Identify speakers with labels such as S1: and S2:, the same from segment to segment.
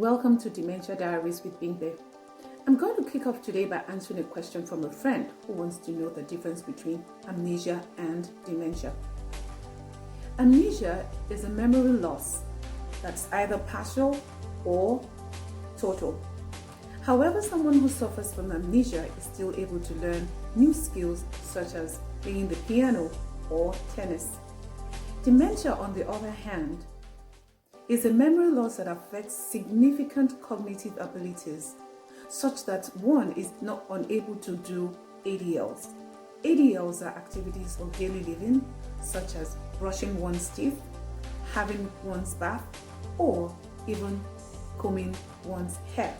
S1: welcome to Dementia Diaries with Bingbe. I'm going to kick off today by answering a question from a friend who wants to know the difference between amnesia and dementia. Amnesia is a memory loss that's either partial or total. However, someone who suffers from amnesia is still able to learn new skills such as playing the piano or tennis. Dementia, on the other hand, is a memory loss that affects significant cognitive abilities, such that one is not unable to do ADLs. ADLs are activities of daily living, such as brushing one's teeth, having one's bath, or even combing one's hair.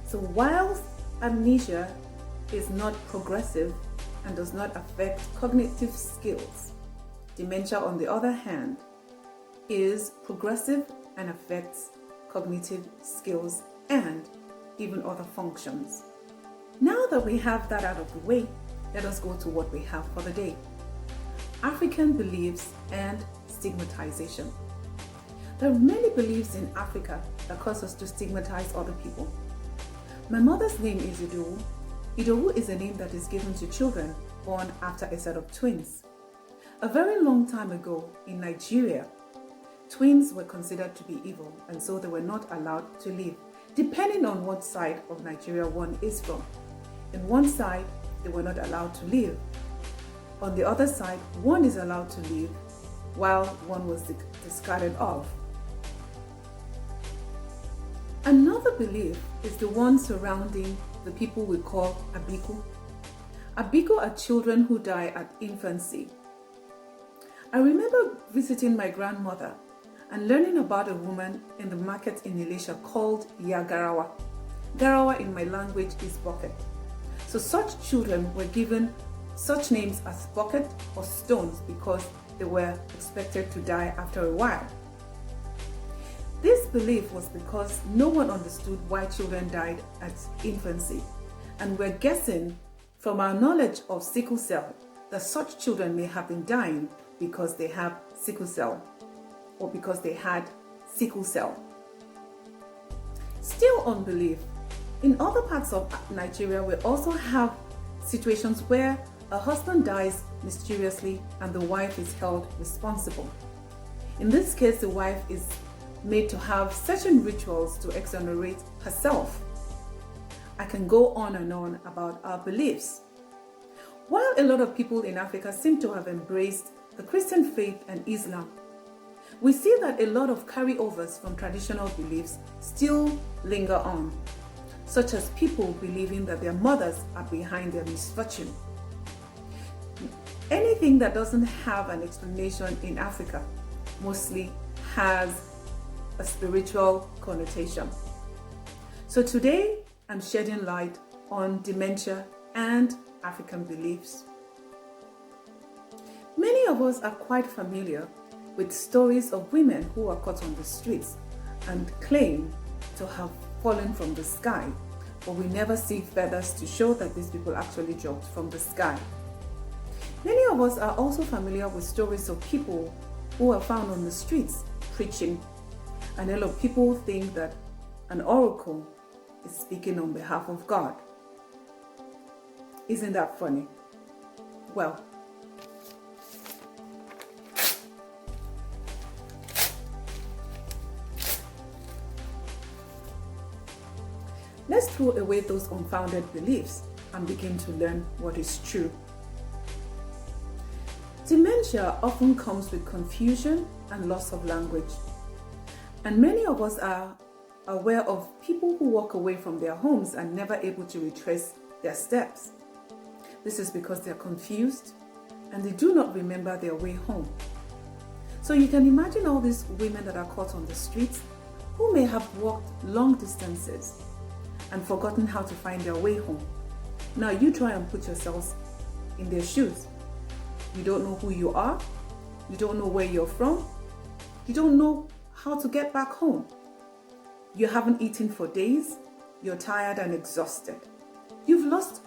S1: So while amnesia is not progressive and does not affect cognitive skills, dementia, on the other hand, is progressive and affects cognitive skills and even other functions. Now that we have that out of the way, let us go to what we have for the day. African beliefs and stigmatization. There are many beliefs in Africa that cause us to stigmatize other people. My mother's name is Idowu. Idowu is a name that is given to children born after a set of twins. A very long time ago in Nigeria, twins were considered to be evil, and so they were not allowed to live, depending on what side of Nigeria one is from. In one side, they were not allowed to live. On the other side, one is allowed to live, while one was discarded of. Another belief is the one surrounding the people we call Abiku. Abiku are children who die at infancy. I remember visiting my grandmother and learning about a woman in the market in Elisha called Garawa. Garawa in my language is bucket. So such children were given such names as bucket or stones because they were expected to die after a while. This belief was because no one understood why children died at infancy, and we're guessing from our knowledge of sickle cell that such children may have been dying because they have sickle cell, or because they had sickle cell. Still on belief, in other parts of Nigeria, we also have situations where a husband dies mysteriously and the wife is held responsible. In this case, the wife is made to have certain rituals to exonerate herself. I can go on and on about our beliefs. While a lot of people in Africa seem to have embraced the Christian faith and Islam, we see that a lot of carryovers from traditional beliefs still linger on, such as people believing that their mothers are behind their misfortune. Anything that doesn't have an explanation in Africa mostly has a spiritual connotation. So today, I'm shedding light on dementia and African beliefs. Many of us are quite familiar with stories of women who are caught on the streets and claim to have fallen from the sky, but we never see feathers to show that these people actually dropped from the sky. Many of us are also familiar with stories of people who are found on the streets preaching, and a lot of people think that an oracle is speaking on behalf of God. Isn't that funny? Well, let's throw away those unfounded beliefs and begin to learn what is true. Dementia often comes with confusion and loss of language. And many of us are aware of people who walk away from their homes and never able to retrace their steps. This is because they're confused and they do not remember their way home. So you can imagine all these women that are caught on the streets who may have walked long distances and forgotten how to find their way home. Now you try and put yourselves in their shoes. You don't know who you are. You don't know where you're from. You don't know how to get back home. You haven't eaten for days. You're tired and exhausted. You've lost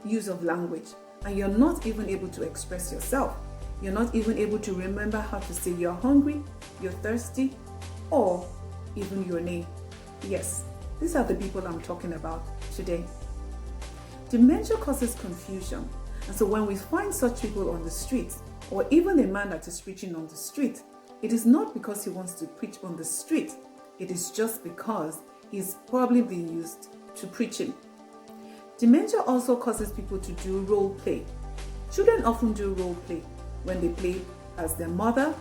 S1: use of language, and you're not even able to express yourself. You're not even able to remember how to say you're hungry, you're thirsty, or even your name. Yes, these are the people I'm talking about today. Dementia causes confusion, and so when we find such people on the streets, or even a man that is preaching on the street, it is not because he wants to preach on the street. It is just because he's probably being used to preaching. Dementia also causes people to do role play. Children often do role play when they play as their mother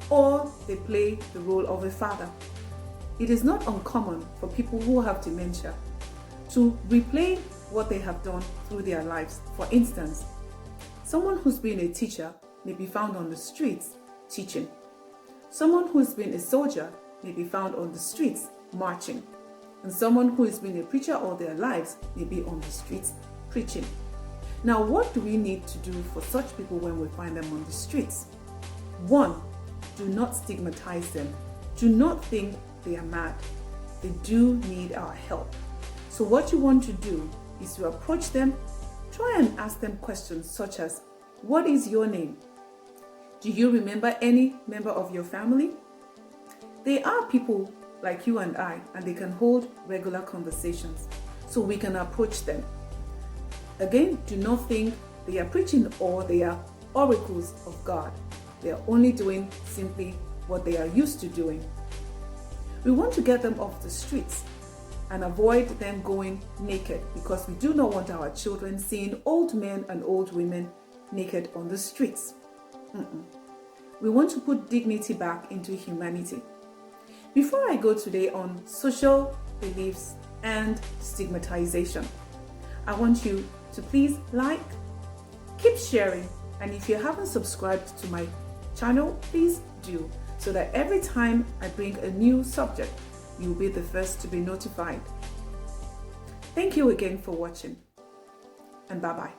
S1: or they play the role of a father. It is not uncommon for people who have dementia to replay what they have done through their lives. For instance, someone who's been a teacher may be found on the streets teaching. Someone who's been a soldier may be found on the streets marching. And someone who has been a preacher all their lives may be on the streets preaching. Now, what do we need to do for such people when we find them on the streets? 1, do not stigmatize them. Do not think they are mad. They do need our help. So what you want to do is to approach them, try and ask them questions such as, what is your name? Do you remember any member of your family? They are people like you and I, and they can hold regular conversations, so we can approach them. Again, do not think they are preaching or they are oracles of God. They are only doing simply what they are used to doing. We want to get them off the streets and avoid them going naked, because we do not want our children seeing old men and old women naked on the streets. We want to put dignity back into humanity. Before I go today on social beliefs and stigmatization, I want you to please like, keep sharing, and if you haven't subscribed to my channel, please do, so that every time I bring a new subject, you'll be the first to be notified. Thank you again for watching, and bye-bye.